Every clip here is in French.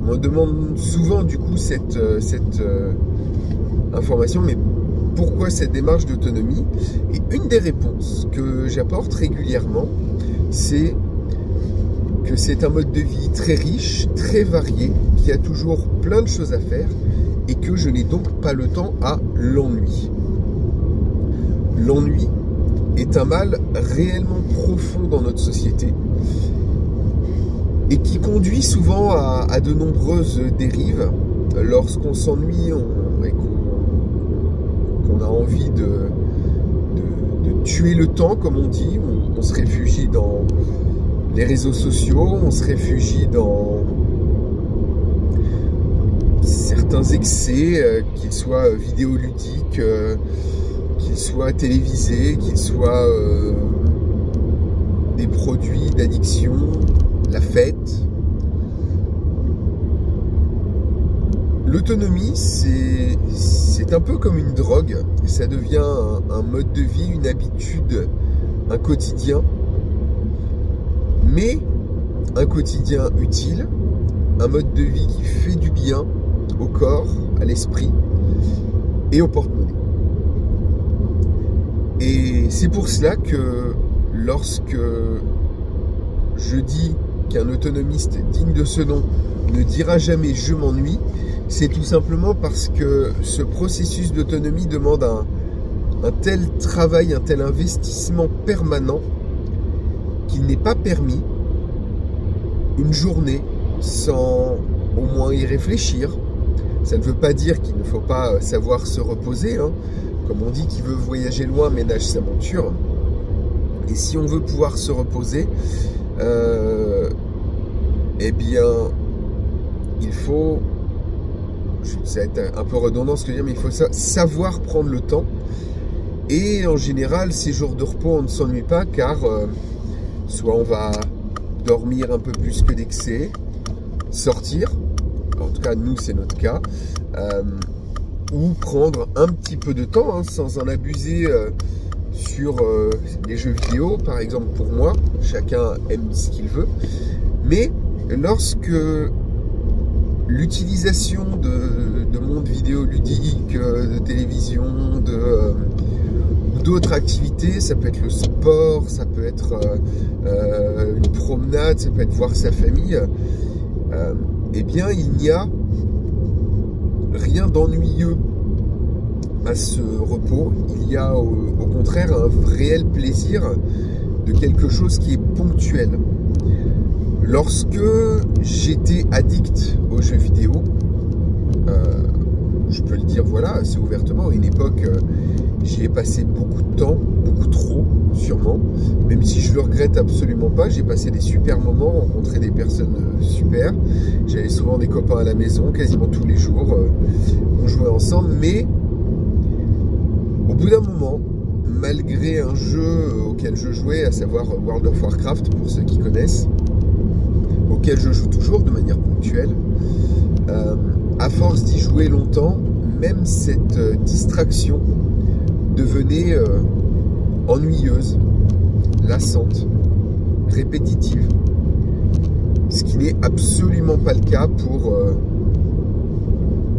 On me demande souvent du coup cette information, mais pourquoi cette démarche d'autonomie? Et une des réponses que j'apporte régulièrement, c'est que c'est un mode de vie très riche, très varié, qui a toujours plein de choses à faire et que je n'ai donc pas le temps à l'ennui. L'ennui est un mal réellement profond dans notre société et qui conduit souvent à de nombreuses dérives. Lorsqu'on s'ennuie et qu'on a envie de tuer le temps, comme on dit, on se réfugie dans les réseaux sociaux, on se réfugie dans certains excès, qu'ils soient vidéoludiques, qu'ils soient télévisés, qu'ils soient des produits d'addiction, la fête. L'autonomie, c'est un peu comme une drogue. Ça devient un mode de vie, une habitude, un quotidien. Mais un quotidien utile, un mode de vie qui fait du bien au corps, à l'esprit et au porte-monnaie. Et c'est pour cela que lorsque je dis qu'un autonomiste digne de ce nom ne dira jamais « je m'ennuie », c'est tout simplement parce que ce processus d'autonomie demande un tel travail, un tel investissement permanent qu'il n'est pas permis une journée sans au moins y réfléchir. Ça ne veut pas dire qu'il ne faut pas savoir se reposer, hein. Comme on dit, qui veut voyager loin ménage sa monture. Et si on veut pouvoir se reposer, eh bien, il faut, ça va être un peu redondant ce que je veux dire, mais il faut savoir prendre le temps. Et en général, ces jours de repos, on ne s'ennuie pas, car soit on va dormir un peu plus que d'excès, sortir, en tout cas nous c'est notre cas, ou prendre un petit peu de temps, hein, sans en abuser sur les jeux vidéo, par exemple pour moi, chacun aime ce qu'il veut, mais lorsque l'utilisation de mondes vidéoludiques, de télévision, d'autres activités, ça peut être le sport, ça peut être une promenade, ça peut être voir sa famille, eh bien il n'y a rien d'ennuyeux à ce repos. Il y a au contraire un réel plaisir de quelque chose qui est ponctuel. Lorsque j'étais addict aux jeux vidéo, je peux le dire voilà assez ouvertement, à une époque j'y ai passé beaucoup de temps, beaucoup trop sûrement, même si je le regrette absolument pas. J'ai passé des super moments, rencontré des personnes super, j'avais souvent des copains à la maison, quasiment tous les jours, on jouait ensemble, mais au bout d'un moment, malgré un jeu auquel je jouais, à savoir World of Warcraft pour ceux qui connaissent, auquel je joue toujours de manière ponctuelle, à force d'y jouer longtemps, même cette distraction devenait ennuyeuse, lassante, répétitive. Ce qui n'est absolument pas le cas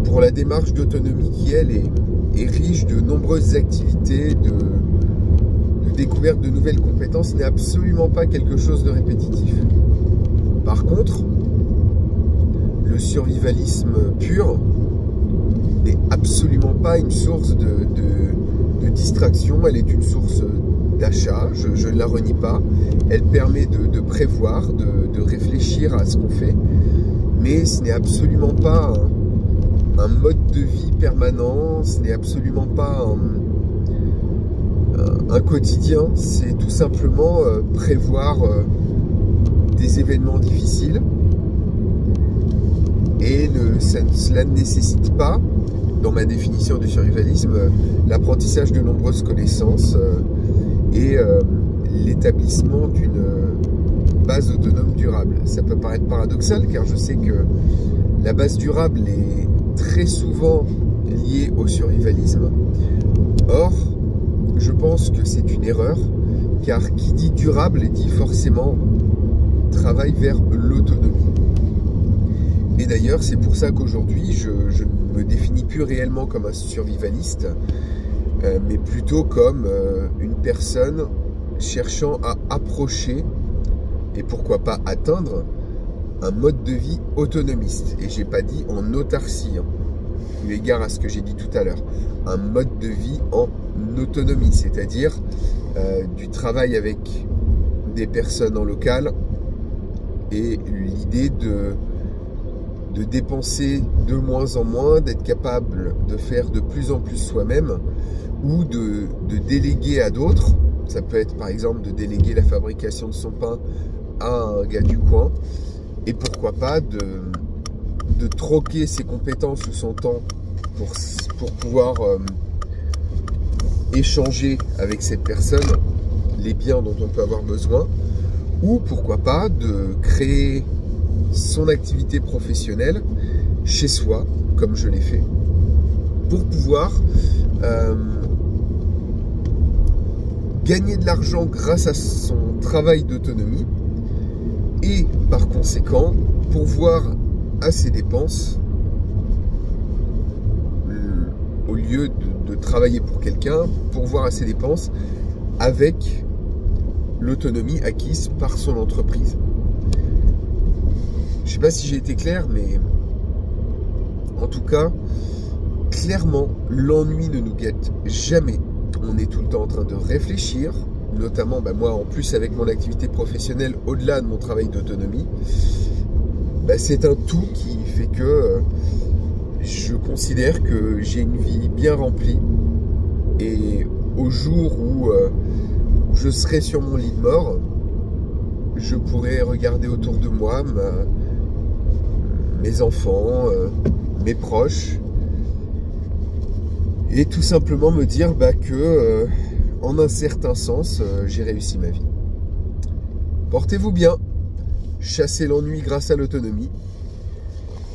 pour la démarche d'autonomie qui, elle, est riche de nombreuses activités, de découverte de nouvelles compétences, n'est absolument pas quelque chose de répétitif. Par contre, le survivalisme pur n'est absolument pas une source de distraction, elle est une source d'achat, je ne la renie pas, elle permet de prévoir, de réfléchir à ce qu'on fait, mais ce n'est absolument pas un mode de vie permanent, ce n'est absolument pas un quotidien, c'est tout simplement prévoir des événements difficiles, et cela ne nécessite pas, dans ma définition du survivalisme, l'apprentissage de nombreuses connaissances et l'établissement d'une base autonome durable. Ça peut paraître paradoxal, car je sais que la base durable est très souvent liée au survivalisme. Or, je pense que c'est une erreur, car qui dit durable dit forcément travail vers l'autonomie. Et d'ailleurs, c'est pour ça qu'aujourd'hui, je ne me définis plus réellement comme un survivaliste, mais plutôt comme une personne cherchant à approcher, et pourquoi pas atteindre, un mode de vie autonomiste. Et j'ai pas dit en autarcie, eu égard à ce que j'ai dit tout à l'heure. Un mode de vie en autonomie, c'est-à-dire du travail avec des personnes en local et l'idée de dépenser de moins en moins, d'être capable de faire de plus en plus soi-même ou de déléguer à d'autres. Ça peut être par exemple de déléguer la fabrication de son pain à un gars du coin, et pourquoi pas de troquer ses compétences ou son temps pour pouvoir échanger avec cette personne les biens dont on peut avoir besoin, ou pourquoi pas de créer son activité professionnelle chez soi, comme je l'ai fait, pour pouvoir gagner de l'argent grâce à son travail d'autonomie et par conséquent pourvoir à ses dépenses au lieu de travailler pour quelqu'un, pourvoir à ses dépenses avec l'autonomie acquise par son entreprise. Je ne sais pas si j'ai été clair, mais en tout cas, clairement, l'ennui ne nous guette jamais. On est tout le temps en train de réfléchir, notamment moi en plus avec mon activité professionnelle, au-delà de mon travail d'autonomie, c'est un tout qui fait que je considère que j'ai une vie bien remplie, et au jour où je serai sur mon lit de mort, je pourrai regarder autour de moi mes enfants, mes proches, et tout simplement me dire que, en un certain sens, j'ai réussi ma vie. Portez-vous bien, chassez l'ennui grâce à l'autonomie,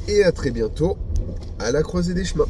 et à très bientôt à la croisée des chemins.